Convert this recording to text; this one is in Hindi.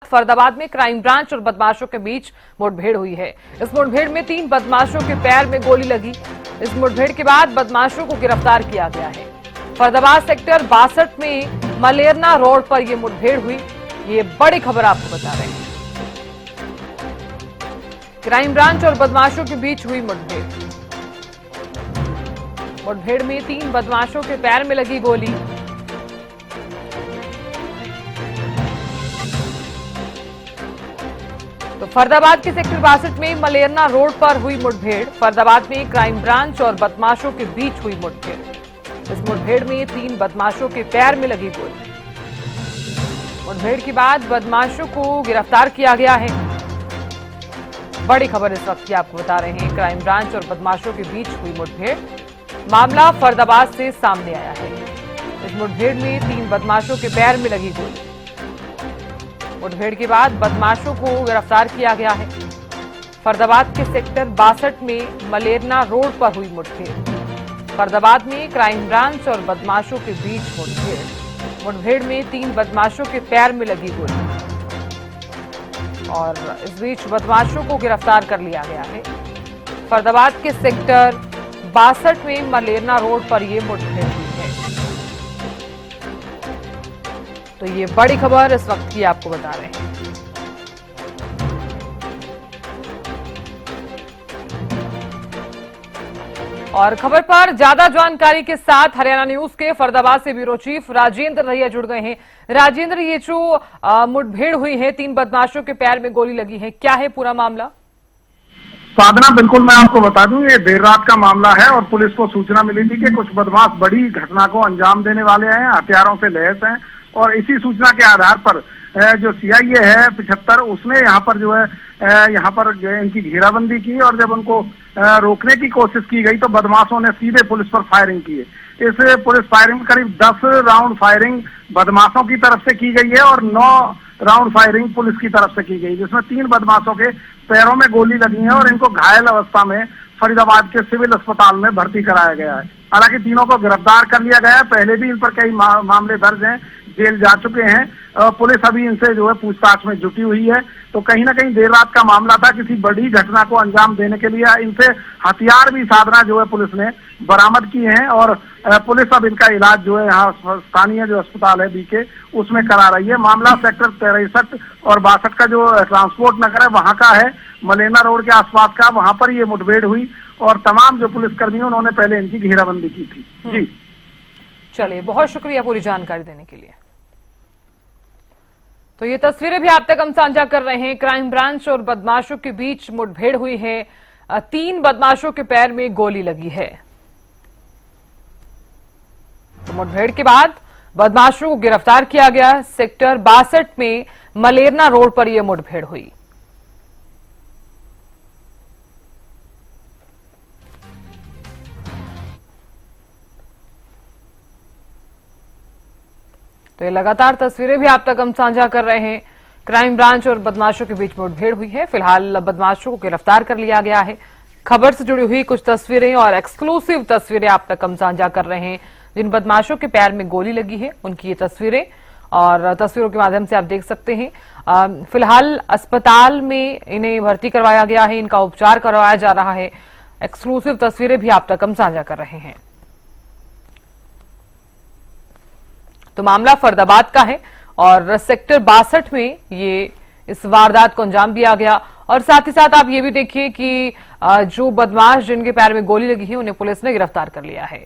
फरीदाबाद में क्राइम ब्रांच और बदमाशों के बीच मुठभेड़ हुई है। इस मुठभेड़ में 3 बदमाशों के पैर में गोली लगी। इस मुठभेड़ के बाद बदमाशों को गिरफ्तार किया गया है। फरीदाबाद सेक्टर 62 में मलेरना रोड पर यह मुठभेड़ हुई। ये बड़ी खबर आपको बता रहे हैं। क्राइम ब्रांच और बदमाशों के बीच हुई मुठभेड़। मुठभेड़ में 3 बदमाशों के पैर में लगी गोली। तो फरीदाबाद के सेक्टर 62 में मलेरना रोड पर हुई मुठभेड़। फरीदाबाद में क्राइम ब्रांच और बदमाशों के बीच हुई मुठभेड़। इस मुठभेड़ में 3 बदमाशों के पैर में लगी गोली। मुठभेड़ के बाद बदमाशों को गिरफ्तार किया गया है। बड़ी खबर इस वक्त की आपको बता रहे हैं। क्राइम ब्रांच और बदमाशों के बीच हुई मुठभेड़। मामला फरीदाबाद से सामने आया है। इस मुठभेड़ में 3 बदमाशों के पैर में लगी गोली। मुठभेड़ के बाद बदमाशों को गिरफ्तार किया गया है। फरीदाबाद के सेक्टर 62 में मलेरना रोड पर हुई मुठभेड़। फरीदाबाद में क्राइम ब्रांच और बदमाशों के बीच मुठभेड़। मुठभेड़ में 3 बदमाशों के पैर में लगी गोली और इस बीच बदमाशों को गिरफ्तार कर लिया गया है। फरीदाबाद के सेक्टर 62 में मलेरना रोड पर यह मुठभेड़ हुई है। तो ये बड़ी खबर इस वक्त की आपको बता रहे हैं। और खबर पर ज्यादा जानकारी के साथ हरियाणा न्यूज के फरीदाबाद से ब्यूरो चीफ राजेंद्र रैया जुड़ गए हैं। राजेंद्र, ये जो मुठभेड़ हुई है, 3 बदमाशों के पैर में गोली लगी है, क्या है पूरा मामला? साधना, बिल्कुल मैं आपको बता दूं, ये देर रात का मामला है और पुलिस को सूचना मिली थी कि कुछ बदमाश बड़ी घटना को अंजाम देने वाले हैं, हथियारों से लैस हैं। और इसी सूचना के आधार पर जो सीआईए है 75, उसने यहाँ पर जो है यहाँ पर इनकी घेराबंदी की और जब उनको रोकने की कोशिश की गई तो बदमाशों ने सीधे पुलिस पर फायरिंग की है। इस पुलिस फायरिंग में करीब 10 राउंड फायरिंग बदमाशों की तरफ से की गई है और 9 राउंड फायरिंग पुलिस की तरफ से की गई, जिसमें 3 बदमाशों के पैरों में गोली लगी है और इनको घायल अवस्था में फरीदाबाद के सिविल अस्पताल में भर्ती कराया गया है। हालांकि तीनों को गिरफ्तार कर लिया गया है। पहले भी इन पर कई मामले दर्ज हैं, जेल जा चुके हैं। पुलिस अभी इनसे जो है पूछताछ में जुटी हुई है। तो कहीं ना कहीं देर रात का मामला था, किसी बड़ी घटना को अंजाम देने के लिए इनसे हथियार भी साधना जो है पुलिस ने बरामद किए हैं और पुलिस अब इनका इलाज जो है यहाँ स्थानीय जो अस्पताल है बीके, उसमें करा रही है। मामला सेक्टर 63 और 62 का जो ट्रांसपोर्ट नगर है वहां का है, मलेरना रोड के आसपास का। वहां पर ये मुठभेड़ हुई और तमाम जो पुलिसकर्मी उन्होंने पहले इनकी घेराबंदी की थी। जी चलिए, बहुत शुक्रिया पूरी जानकारी देने के लिए। तो ये तस्वीरें भी आप तक हम साझा कर रहे हैं। क्राइम ब्रांच और बदमाशों के बीच मुठभेड़ हुई है। 3 बदमाशों के पैर में गोली लगी है। तो मुठभेड़ के बाद बदमाशों को गिरफ्तार किया गया। सेक्टर 62 में मलेरना रोड पर यह मुठभेड़ हुई। तो ये लगातार तस्वीरें भी आप तक हम साझा कर रहे हैं। क्राइम ब्रांच और बदमाशों के बीच मुठभेड़ हुई है। फिलहाल बदमाशों को गिरफ्तार कर लिया गया है। खबर से जुड़ी हुई कुछ तस्वीरें और एक्सक्लूसिव तस्वीरें आप तक हम साझा कर रहे हैं। जिन बदमाशों के पैर में गोली लगी है उनकी ये तस्वीरें और तस्वीरों के माध्यम से आप देख सकते हैं। फिलहाल अस्पताल में इन्हें भर्ती करवाया गया है, इनका उपचार करवाया जा रहा है। एक्सक्लूसिव तस्वीरें भी आप तक हम साझा कर रहे हैं। तो मामला फरीदाबाद का है और सेक्टर 62 में ये इस वारदात को अंजाम दिया गया। और साथ ही साथ आप ये भी देखिए कि जो बदमाश जिनके पैर में गोली लगी है उन्हें पुलिस ने गिरफ्तार कर लिया है।